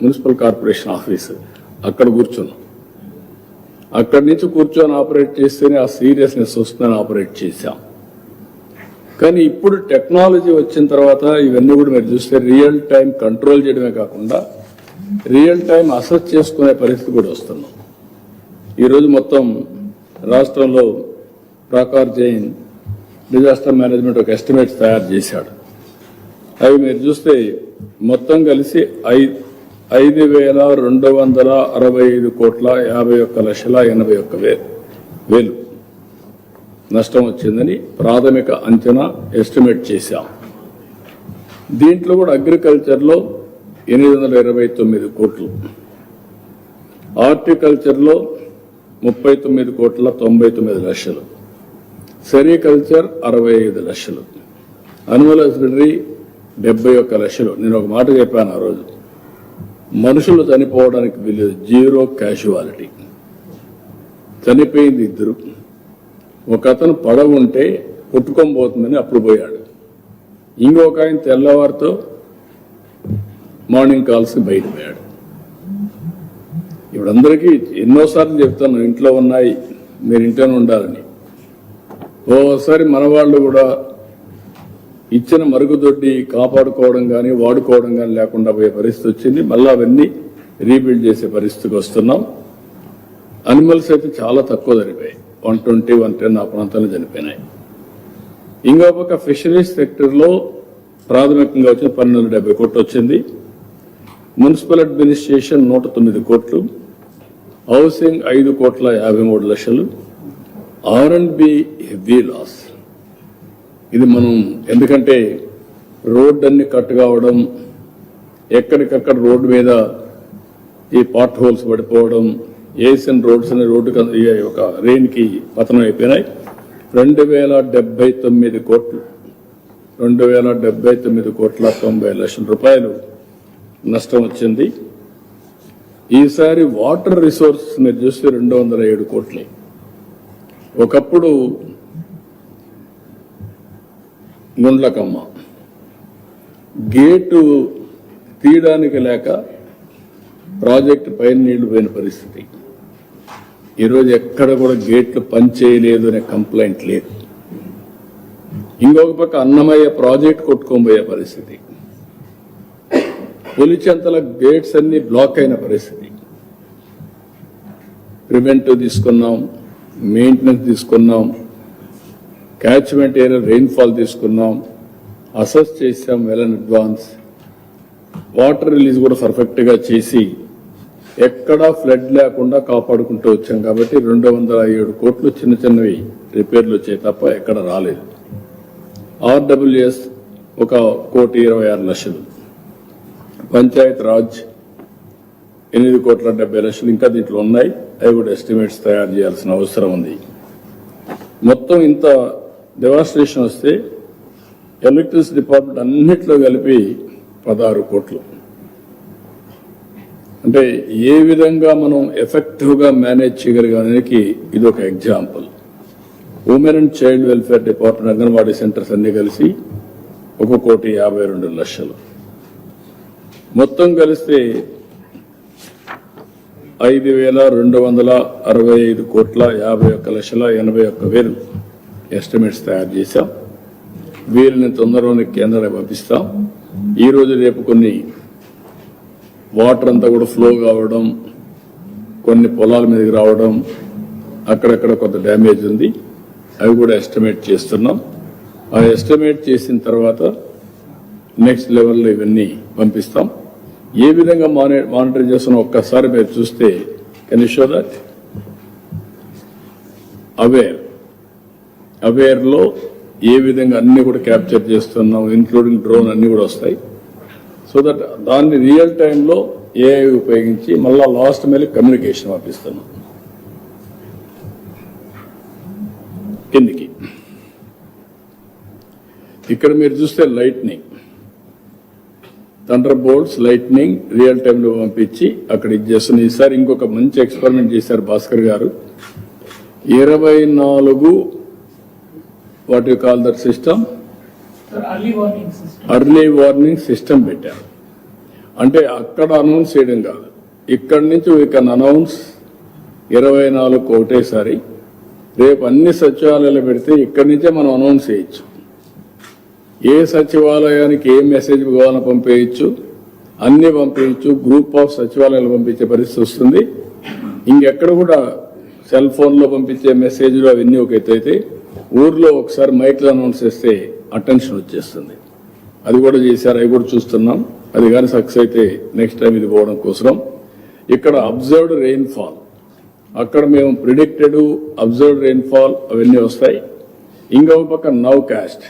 Municipal corporation office, అక్కడ కూర్చున్నాం. అక్కడి నుంచి కూర్చొని ఆపరేట్ చేస్తేనే ఆ సీరియస్నెస్ వస్తుందని ఆపరేట్ చేశాం. కానీ ఇప్పుడు టెక్నాలజీ వచ్చిన తర్వాత ఇవన్నీ కూడా మీరు చూస్తే రియల్ టైం కంట్రోల్ చేయడమే కాకుండా రియల్ టైం అసెస్ చేసుకునే పరిస్థితి కూడా వస్తున్నాం. ఈరోజు మొత్తం రాష్ట్రంలో ప్రాకార్ జైన్ డిజాస్టర్ మేనేజ్మెంట్ ఒక ఎస్టిమేట్స్ తయారు చేశాడు. అవి మీరు చూస్తే మొత్తం కలిసి 5,265,51,81,81,000 నష్టం వచ్చిందని ప్రాథమిక అంచనా ఎస్టిమేట్ చేశాం. దీంట్లో కూడా అగ్రికల్చర్లో 829 కోట్లు, హార్టికల్చర్లో 39,99,00,000, సెరికల్చర్ 65 లక్షలు, అనిమల్ హస్బెండరీ 71 లక్షలు. నేను ఒక మాట చెప్పాను ఆ రోజు, మనుషులు చనిపోవడానికి వీలేదు, 0 క్యాజువాలిటీ. చనిపోయింది 2. ఒక అతను పడవ ఉంటే కొట్టుకొని పోతుందని అప్పుడు పోయాడు. ఇంకొక ఆయన తెల్లవారితో మార్నింగ్ కాల్స్ బయటపోయాడు. ఇప్పుడు అందరికీ ఎన్నోసార్లు చెప్తాను, ఇంట్లో ఉన్నాయి మీరు ఇంట్లోనే ఉండాలని. ఓసారి మన వాళ్ళు కూడా ఇచ్చిన మరుగుదొడ్డి కాపాడుకోవడం కానీ వాడుకోవడం కానీ లేకుండా పోయే పరిస్థితి వచ్చింది. మళ్ళీ అవన్నీ రీబిల్డ్ చేసే పరిస్థితికి వస్తున్నాం. అనిమల్స్ అయితే చాలా తక్కువ చనిపోయాయి, 120, 110 ఆ ప్రాంతాల్లో చనిపోయినాయి. ఇంకో పక్క ఫిషరీస్ సెక్టర్లో ప్రాథమికంగా వచ్చిన 1270 కోట్లు వచ్చింది. మున్సిపల్ అడ్మినిస్ట్రేషన్ 109 కోట్లు, హౌసింగ్ 5,53,00,000, R&B హెవీ లాస్. ఇది మనం ఎందుకంటే రోడ్డు అన్ని కట్ కావడం, ఎక్కడికక్కడ రోడ్డు మీద ఈ పాట్ హోల్స్ పడిపోవడం, ఏసిన రోడ్స్ అనే రోడ్డు ఒక రెయిన్కి పతనం అయిపోయినాయి. 2,079 కోట్లు, 2,079,90,00,000 రూపాయలు నష్టం వచ్చింది. ఈసారి వాటర్ రిసోర్సెస్ మీరు చూస్తే 207 కోట్లు. ఒకప్పుడు గుండ్లకమ్మ గేటు తీయడానికి లేక ప్రాజెక్టు పైన నీళ్లు పోయిన పరిస్థితి. ఈరోజు ఎక్కడ కూడా గేట్లు పనిచేయలేదు అనే కంప్లైంట్ లేదు. ఇంకొక పక్క అన్నమయ్య ప్రాజెక్ట్ కొట్టుకోబోయే పరిస్థితి, పులిచెంతల గేట్స్ అన్ని బ్లాక్ అయిన పరిస్థితి. ప్రివెంటివ్ తీసుకున్నాం, మెయింటెనెన్స్ తీసుకున్నాం, క్యాచ్మెంట్ ఏరియా రెయిన్ఫాల్ తీసుకున్నాం, అసెస్ చేసాం well in advance, water release కూడా పర్ఫెక్ట్ గా చేసి ఎక్కడా ఫ్లడ్ లేకుండా కాపాడుకుంటూ వచ్చాం. కాబట్టి 207 కోట్లు చిన్న చిన్నవి రిపేర్లు వచ్చాయి తప్ప ఎక్కడ రాలేదు. ఆర్డబ్ల్యూఎస్ 1,26,00,000, పంచాయత్ రాజ్ 8,70,00,000 ఇంకా దీంట్లో ఉన్నాయి. అవి కూడా ఎస్టిమేట్స్ తయారు చేయాల్సిన అవసరం ఉంది. మొత్తం ఇంత డెవాస్ట్రేషన్ వస్తే ఎలక్ట్రిసిటీ డిపార్ట్మెంట్ అన్నిట్లో కలిపి 16 కోట్లు. అంటే ఏ విధంగా మనం ఎఫెక్టివ్ గా మేనేజ్ చేయగలిగానికి ఇది ఒక example. Women and child welfare department, anganwadi centres అన్ని కలిసి 1,52,00,000. మొత్తం కలిస్తే 5,265,51,81,000 ఎస్టిమేట్స్ తయారు చేశాం. వీరిని తొందరలోనే కేంద్రానికి పంపిస్తాం. ఈ రోజు రేపు కొన్ని వాటర్ అంతా కూడా ఫ్లో కావడం, కొన్ని పొలాల మీదకి రావడం, అక్కడక్కడ కొంత డ్యామేజ్ ఉంది. అవి కూడా ఎస్టిమేట్ చేస్తున్నాం. ఆ ఎస్టిమేట్ చేసిన తర్వాత నెక్స్ట్ లెవెల్లో ఇవన్నీ పంపిస్తాం. ఏ విధంగా మానిటర్ చేస్తున్నా ఒక్కసారి మీరు చూస్తే కెన్ యూ షో దట్ అవేర్లో ఏ విధంగా అన్ని కూడా క్యాప్చర్ చేస్తున్నాం, ఇంక్లూడింగ్ డ్రోన్ అన్ని కూడా వస్తాయి. సో దట్ దాన్ని రియల్ టైంలో ఏఐ ఉపయోగించి మళ్ళా లాస్ట్ మీద కమ్యూనికేషన్ పంపిస్తున్నాం. కిందికి ఇక్కడ మీరు చూస్తే lightning, thunder bolts, lightning real టైంలో పంపించి అక్కడ ఇది చేస్తున్న. ఈసారి ఇంకొక మంచి ఎక్స్పెరిమెంట్ చేశారు భాస్కర్ గారు. 24 what you call that system, early warning system పెట్టారు. అంటే అక్కడ అనౌన్స్ చేయడం కాదు, ఇక్కడి నుంచి వీ కెన్ అనౌన్స్ 24 ఒకటేసారి. రేపు అన్ని సచివాలయాలు పెడితే ఇక్కడి నుంచే మనం అనౌన్స్ చేయొచ్చు. ఏ సచివాలయానికి ఏ మెసేజ్ కావాలని పంపేయచ్చు, అన్ని పంపేయచ్చు. గ్రూప్ ఆఫ్ సచివాలయాలు పంపించే పరిస్థితి వస్తుంది. ఇంకెక్కడ కూడా సెల్ ఫోన్లో పంపించే మెసేజ్లు అవన్నీ ఒక ఎత్తు అయితే, ఊర్లో ఒకసారి మైక్లో అనౌన్స్ చేస్తే అటెన్షన్ వచ్చేస్తుంది. అది కూడా చేశారు, అవి కూడా చూస్తున్నాం. అది కానీ సక్సెస్ అయితే నెక్స్ట్ టైం ఇది పోవడం కోసం. ఇక్కడ అబ్జర్వ్డ్ రెయిన్ఫాల్, అక్కడ మేము ప్రిడిక్టెడ్ అబ్జర్వ్డ్ రెయిన్ఫాల్ అవన్నీ వస్తాయి. ఇంకొక పక్క నౌ కాస్ట్